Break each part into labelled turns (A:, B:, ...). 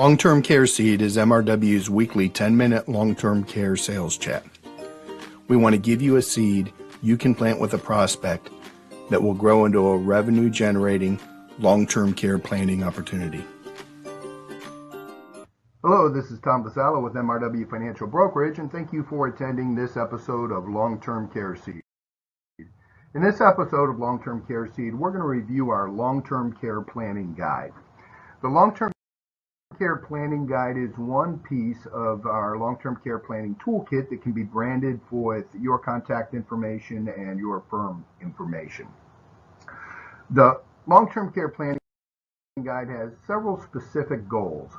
A: Long-Term Care Seed is MRW's weekly 10-minute long-term care sales chat. We want to give you a seed you can plant with a prospect that will grow into a revenue-generating long-term care planning opportunity.
B: Hello, this is Tom Vassallo with MRW Financial Brokerage, and thank you for attending this episode of Long-Term Care Seed. In this episode of Long-Term Care Seed, we're going to review our Long-Term Care Planning Guide. The Long-Term Care Planning Guide is one piece of our Long-Term Care Planning Toolkit that can be branded with your contact information and your firm information. The Long-Term Care Planning Guide has several specific goals.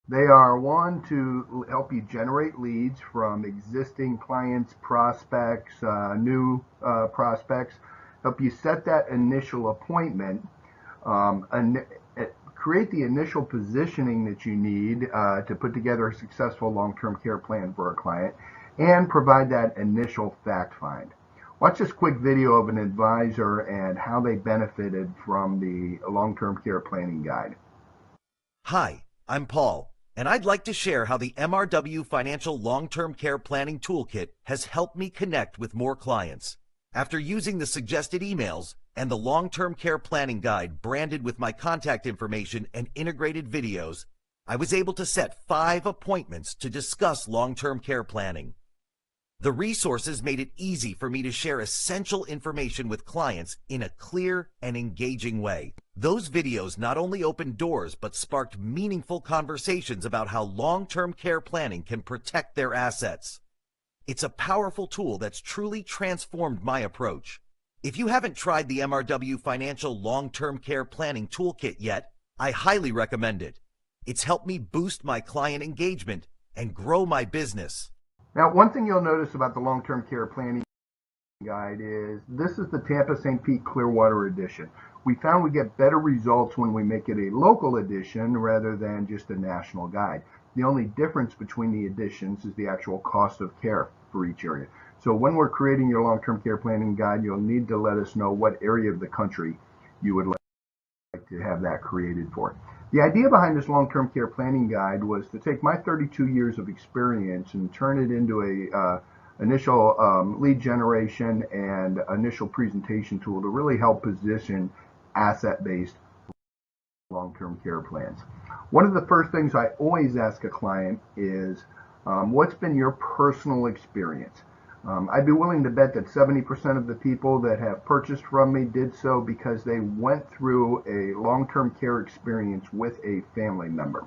B: They are, one, to help you generate leads from existing clients, prospects, new prospects, help you set that initial appointment, create the initial positioning that you need to put together a successful long-term care plan for a client, and provide that initial fact find. Watch this quick video of an advisor and how they benefited from the Long-Term Care Planning Guide.
C: Hi, I'm Paul, and I'd like to share how the MRW Financial Long-Term Care Planning Toolkit has helped me connect with more clients. After using the suggested emails and the Long-Term Care Planning Guide branded with my contact information and integrated videos, I was able to set 5 appointments to discuss long-term care planning. The resources made it easy for me to share essential information with clients in a clear and engaging way. Those videos not only opened doors but sparked meaningful conversations about how long-term care planning can protect their assets. It's a powerful tool that's truly transformed my approach. If you haven't tried the MRW Financial Long-Term Care Planning Toolkit yet, I highly recommend it. It's helped me boost my client engagement and grow my business.
B: Now, one thing you'll notice about the Long-Term Care Planning Guide is this is the Tampa St. Pete Clearwater edition. We found we get better results when we make it a local edition rather than just a national guide. The only difference between the editions is the actual cost of care for each area. So when we're creating your long-term care planning guide, you'll need to let us know what area of the country you would like to have that created for. The idea behind this long-term care planning guide was to take my 32 years of experience and turn it into a initial lead generation and initial presentation tool to really help position asset-based long-term care plans. One of the first things I always ask a client is, what's been your personal experience? I'd be willing to bet that 70% of the people that have purchased from me did so because they went through a long-term care experience with a family member.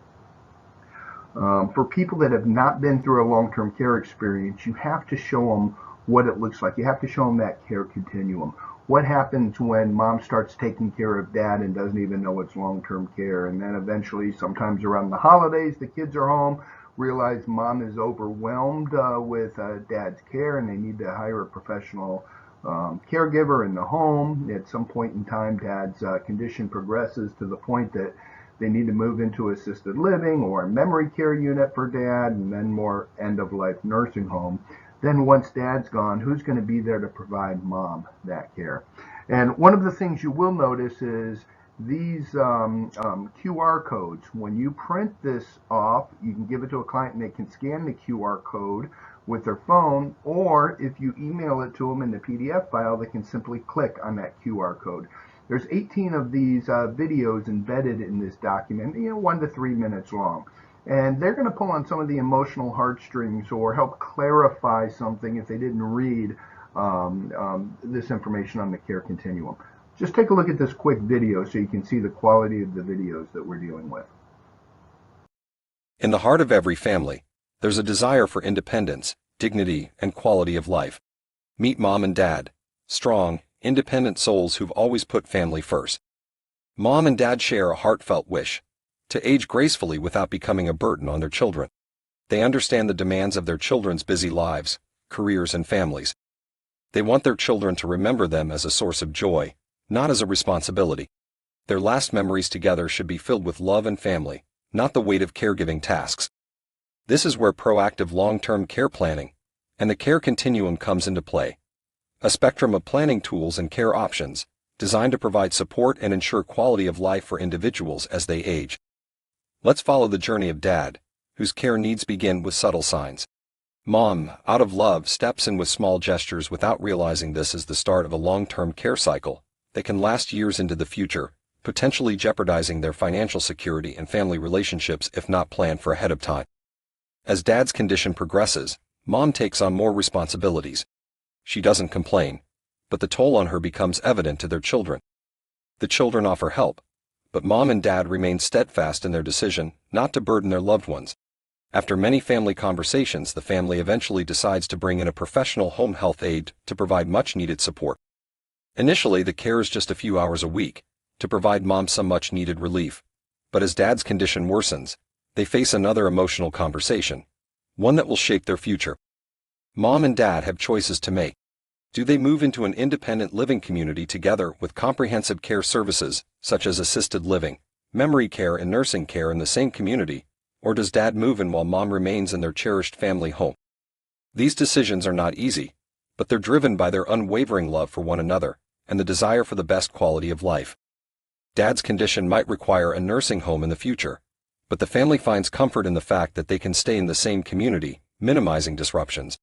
B: For people that have not been through a long-term care experience, you have to show them what it looks like. You have to show them that care continuum. What happens when mom starts taking care of dad and doesn't even know it's long-term care, and then eventually, sometimes around the holidays, the kids are home, realize mom is overwhelmed with dad's care and they need to hire a professional caregiver in the home. At some point in time, dad's condition progresses to the point that they need to move into assisted living or a memory care unit for dad, and then more end-of-life nursing home. Then once dad's gone, who's going to be there to provide mom that care? And one of the things you will notice is these QR codes. When you print this off, you can give it to a client and they can scan the QR code with their phone, or if you email it to them in the PDF file, they can simply click on that QR code. There's 18 of these videos embedded in this document, 1 to 3 minutes long. And they're going to pull on some of the emotional heartstrings or help clarify something if they didn't read this information on the care continuum. Just take a look at this quick video so you can see the quality of the videos that we're dealing with.
D: In the heart of every family, there's a desire for independence, dignity, and quality of life. Meet mom and dad, strong, independent souls who've always put family first. Mom and dad share a heartfelt wish to age gracefully without becoming a burden on their children. They understand the demands of their children's busy lives, careers, and families. They want their children to remember them as a source of joy, not as a responsibility. Their last memories together should be filled with love and family, not the weight of caregiving tasks. This is where proactive long-term care planning and the care continuum comes into play. A spectrum of planning tools and care options designed to provide support and ensure quality of life for individuals as they age. Let's follow the journey of Dad, whose care needs begin with subtle signs. Mom, out of love, steps in with small gestures without realizing this is the start of a long-term care cycle that can last years into the future, potentially jeopardizing their financial security and family relationships if not planned for ahead of time. As Dad's condition progresses, Mom takes on more responsibilities. She doesn't complain, but the toll on her becomes evident to their children. The children offer help, but Mom and Dad remain steadfast in their decision not to burden their loved ones. After many family conversations, the family eventually decides to bring in a professional home health aide to provide much-needed support. Initially, the care is just a few hours a week, to provide Mom some much-needed relief. But as Dad's condition worsens, they face another emotional conversation, one that will shape their future. Mom and Dad have choices to make. Do they move into an independent living community together with comprehensive care services, such as assisted living, memory care and nursing care in the same community, or does Dad move in while Mom remains in their cherished family home? These decisions are not easy, but they're driven by their unwavering love for one another and the desire for the best quality of life. Dad's condition might require a nursing home in the future, but the family finds comfort in the fact that they can stay in the same community, minimizing disruptions.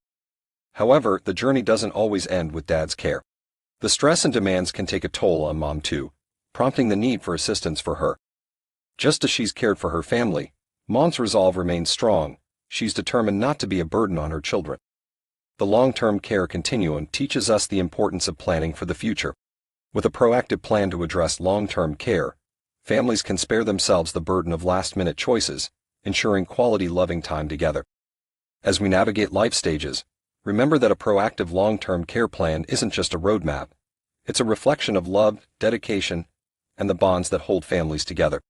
D: However, the journey doesn't always end with Dad's care. The stress and demands can take a toll on Mom too, prompting the need for assistance for her. Just as she's cared for her family, Mom's resolve remains strong. She's determined not to be a burden on her children. The long-term care continuum teaches us the importance of planning for the future. With a proactive plan to address long-term care, families can spare themselves the burden of last-minute choices, ensuring quality loving time together. As we navigate life stages, remember that a proactive long-term care plan isn't just a roadmap. It's a reflection of love, dedication, and the bonds that hold families together.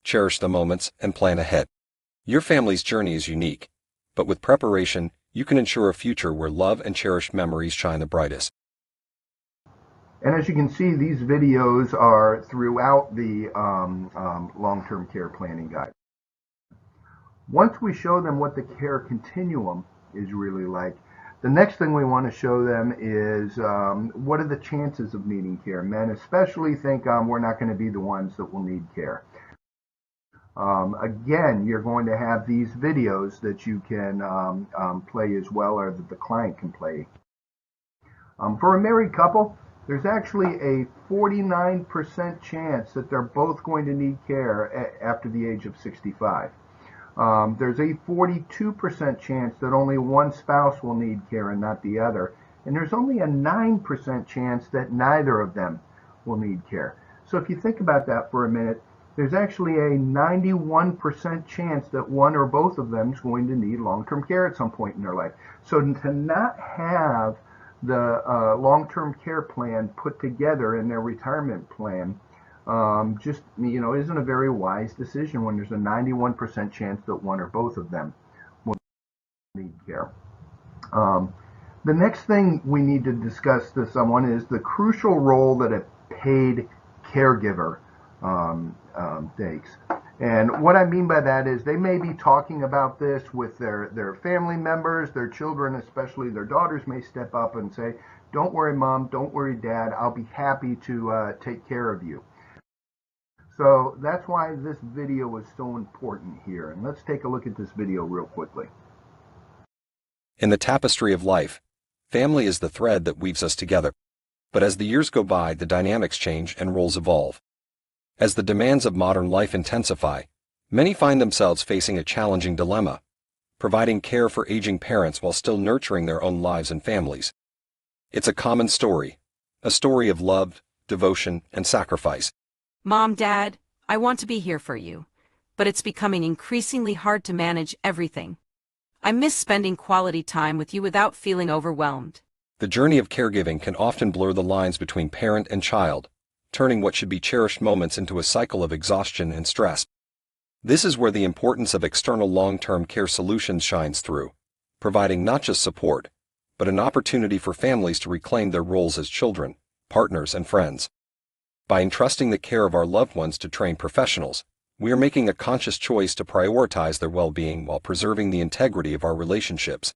D: Cherish the moments and plan ahead. Your family's journey is unique, but with preparation, you can ensure a future where love and cherished memories shine the brightest.
B: And as you can see, these videos are throughout the long-term care planning guide. Once we show them what the care continuum is really like, the next thing we want to show them is what are the chances of needing care. Men especially think we're not going to be the ones that will need care. Again, you're going to have these videos that you can play as well, or that the client can play. For a married couple, there's actually a 49% chance that they're both going to need care after the age of 65. There's a 42% chance that only one spouse will need care and not the other. And there's only a 9% chance that neither of them will need care. So if you think about that for a minute, there's actually a 91% chance that one or both of them is going to need long-term care at some point in their life. So to not have the long-term care plan put together in their retirement plan just, isn't a very wise decision when there's a 91% chance that one or both of them will need care. The next thing we need to discuss to someone is the crucial role that a paid caregiver takes. And what I mean by that is they may be talking about this with their family members, their children, especially their daughters may step up and say, "Don't worry, Mom, don't worry, Dad, I'll be happy to take care of you." So that's why this video is so important here. And let's take a look at this video real quickly.
D: In the tapestry of life, family is the thread that weaves us together. But as the years go by, the dynamics change and roles evolve. As the demands of modern life intensify, many find themselves facing a challenging dilemma, providing care for aging parents while still nurturing their own lives and families. It's a common story, a story of love, devotion, and sacrifice.
E: Mom, Dad, I want to be here for you, but it's becoming increasingly hard to manage everything. I miss spending quality time with you without feeling overwhelmed.
D: The journey of caregiving can often blur the lines between parent and child, turning what should be cherished moments into a cycle of exhaustion and stress. This is where the importance of external long-term care solutions shines through, providing not just support, but an opportunity for families to reclaim their roles as children, partners, and friends. By entrusting the care of our loved ones to trained professionals, we are making a conscious choice to prioritize their well-being while preserving the integrity of our relationships.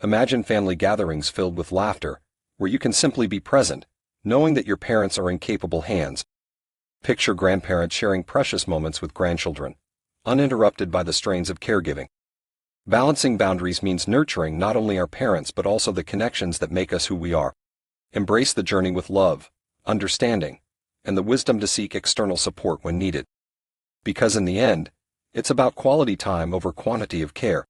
D: Imagine family gatherings filled with laughter, where you can simply be present, knowing that your parents are in capable hands. Picture grandparents sharing precious moments with grandchildren, uninterrupted by the strains of caregiving. Balancing boundaries means nurturing not only our parents but also the connections that make us who we are. Embrace the journey with love, understanding, and the wisdom to seek external support when needed. Because in the end, it's about quality time over quantity of care.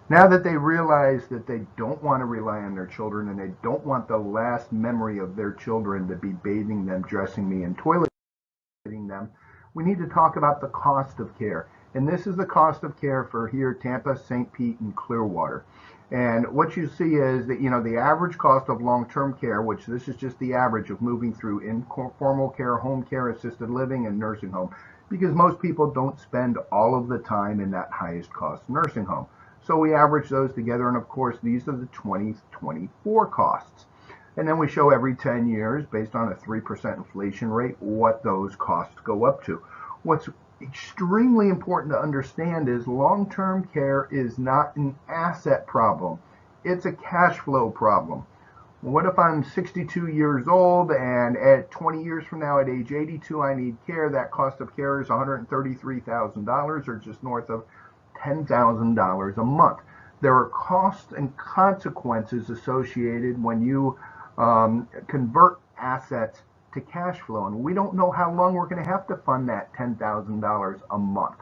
B: Now that they realize that they don't want to rely on their children and they don't want the last memory of their children to be bathing them, dressing me, and toileting them, we need to talk about the cost of care. And this is the cost of care for here, Tampa, St. Pete, and Clearwater. And what you see is that, the average cost of long-term care, which this is just the average of moving through informal care, home care, assisted living, and nursing home, because most people don't spend all of the time in that highest cost nursing home. So we average those together, and of course, these are the 2024 costs. And then we show every 10 years, based on a 3% inflation rate, what those costs go up to. What's extremely important to understand is long-term care is not an asset problem. It's a cash flow problem. What if I'm 62 years old and at 20 years from now at age 82 I need care? That cost of care is $133,000 or just north of $10,000 a month. There are costs and consequences associated when you convert assets to cash flow, and we don't know how long we're going to have to fund that $10,000 a month,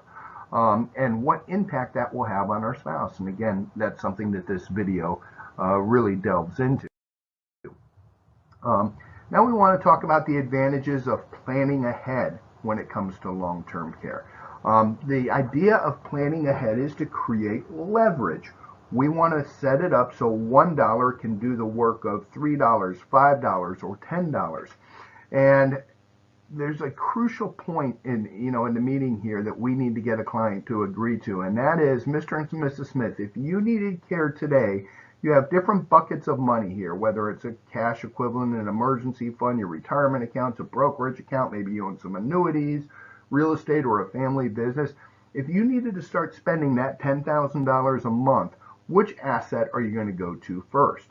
B: and what impact that will have on our spouse. And again, that's something that this video really delves into. Now we want to talk about the advantages of planning ahead when it comes to long-term care. The idea of planning ahead is to create leverage. We want to set it up so $1 can do the work of $3, $5, or $10. And there's a crucial point in the meeting here that we need to get a client to agree to, and that is, Mr. and Mrs. Smith, if you needed care today, you have different buckets of money here, whether it's a cash equivalent, an emergency fund, your retirement accounts, a brokerage account, maybe you own some annuities, real estate, or a family business. If you needed to start spending that $10,000 a month, which asset are you going to go to first?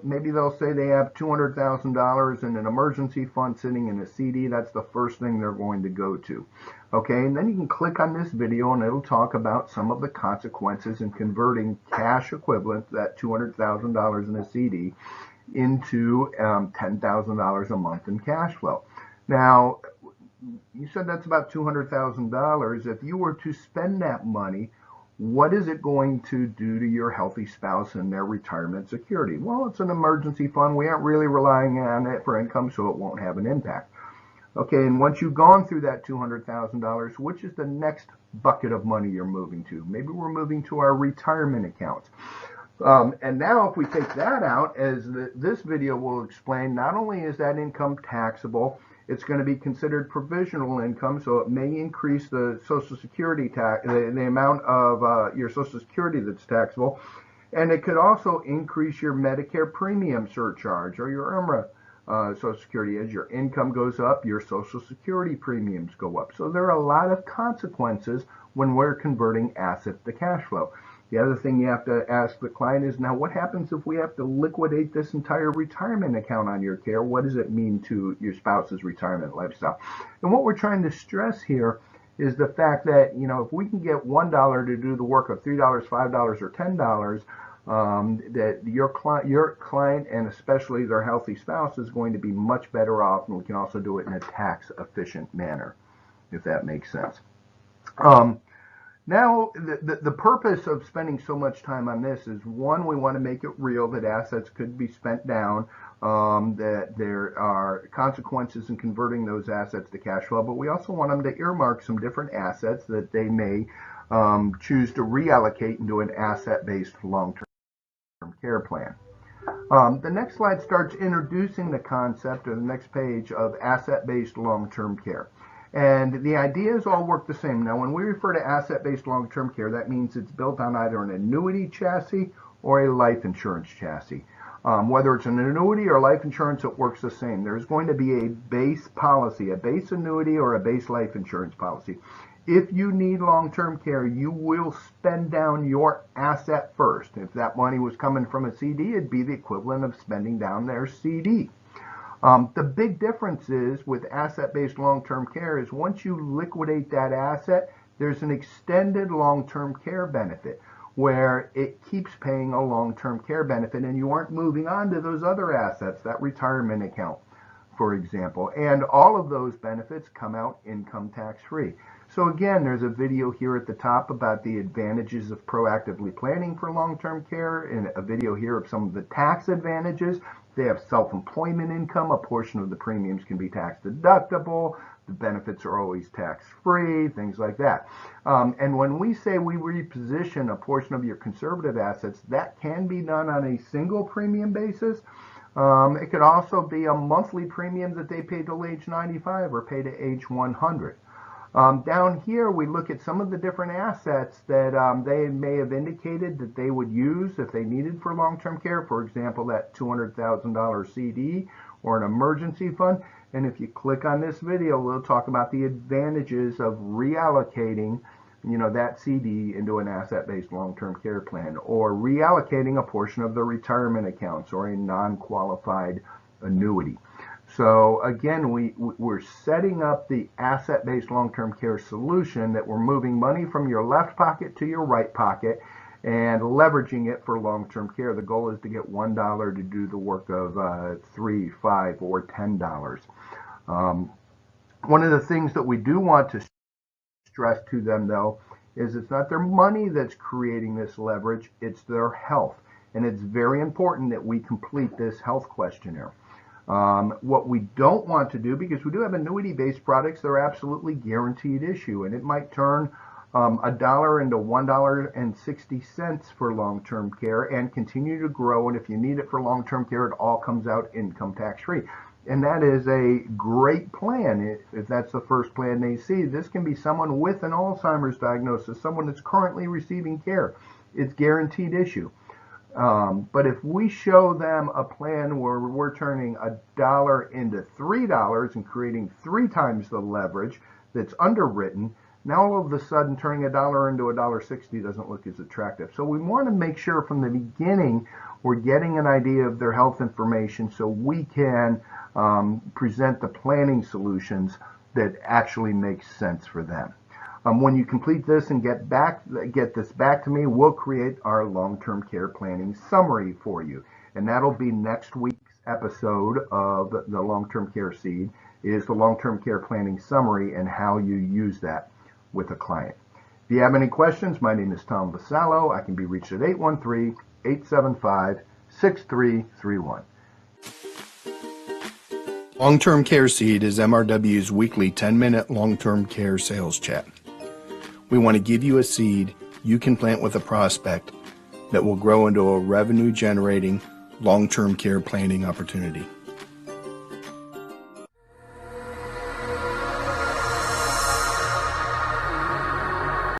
B: Maybe they'll say they have $200,000 in an emergency fund sitting in a CD. That's the first thing they're going to go to. Okay, and then you can click on this video and it'll talk about some of the consequences in converting cash equivalent, that $200,000 in a CD, into $10,000 a month in cash flow. Now, you said that's about $200,000. If you were to spend that money, what is it going to do to your healthy spouse and their retirement security? Well, it's an emergency fund. We aren't really relying on it for income, so it won't have an impact. Okay, and once you've gone through that $200,000, which is the next bucket of money you're moving to? Maybe we're moving to our retirement accounts. And now if we take that out, as this video will explain, not only is that income taxable, it's going to be considered provisional income, so it may increase the Social Security tax, the amount of your Social Security that's taxable, and it could also increase your Medicare premium surcharge or your IRMA Social Security. As your income goes up, your Social Security premiums go up. So there are a lot of consequences when we're converting assets to cash flow. The other thing you have to ask the client is, now what happens if we have to liquidate this entire retirement account on your care? What does it mean to your spouse's retirement lifestyle? And what we're trying to stress here is the fact that, if we can get $1 to do the work of $3, $5, or $10, that your client and especially their healthy spouse is going to be much better off, and we can also do it in a tax efficient manner, if that makes sense. Now, the purpose of spending so much time on this is, one, we want to make it real that assets could be spent down, that there are consequences in converting those assets to cash flow, but we also want them to earmark some different assets that they may choose to reallocate into an asset-based long-term care plan. The next slide starts introducing the concept, or the next page, of asset-based long-term care. And the ideas all work the same. Now, when we refer to asset-based long-term care, that means it's built on either an annuity chassis or a life insurance chassis. Whether it's an annuity or life insurance, it works the same. There's going to be a base policy, a base annuity or a base life insurance policy. If you need long-term care, you will spend down your asset first. If that money was coming from a CD, it'd be the equivalent of spending down their CD. The big difference is with asset-based long-term care is once you liquidate that asset, there's an extended long-term care benefit where it keeps paying a long-term care benefit and you aren't moving on to those other assets, that retirement account, for example. And all of those benefits come out income tax-free. So again, there's a video here at the top about the advantages of proactively planning for long-term care, and a video here of some of the tax advantages. They have self-employment income. A portion of the premiums can be tax deductible. The benefits are always tax-free, things like that. And when we say we reposition a portion of your conservative assets, that can be done on a single premium basis. It could also be a monthly premium that they pay till age 95 or pay to age 100. Down here, we look at some of the different assets that they may have indicated that they would use if they needed for long-term care. For example, that $200,000 CD or an emergency fund. And if you click on this video, we'll talk about the advantages of reallocating, that CD into an asset-based long-term care plan, or reallocating a portion of the retirement accounts or a non-qualified annuity. So again, we're setting up the asset-based long-term care solution that we're moving money from your left pocket to your right pocket and leveraging it for long-term care. The goal is to get $1 to do the work of $3, $5, or $10. One of the things that we do want to stress to them, though, is it's not their money that's creating this leverage, it's their health. And it's very important that we complete this health questionnaire. What we don't want to do, because we do have annuity-based products that are absolutely guaranteed issue, and it might turn $1 into $1.60 for long-term care and continue to grow. And if you need it for long-term care, it all comes out income tax-free. And that is a great plan. If that's the first plan they see, this can be someone with an Alzheimer's diagnosis, someone that's currently receiving care. It's guaranteed issue. But if we show them a plan where we're turning $1 into $3 and creating 3 times the leverage that's underwritten, now all of a sudden turning $1 into $1.60 doesn't look as attractive. So we want to make sure from the beginning we're getting an idea of their health information so we can present the planning solutions that actually make sense for them. When you complete this and get this back to me, we'll create our long-term care planning summary for you. And that'll be next week's episode of the Long-Term Care Seed, is the long-term care planning summary and how you use that with a client. If you have any questions, my name is Tom Vasallo. I can be reached at 813-875-6331.
A: Long-Term Care Seed is MRW's weekly 10-minute long-term care sales chat. We want to give you a seed you can plant with a prospect that will grow into a revenue-generating long-term care planning opportunity.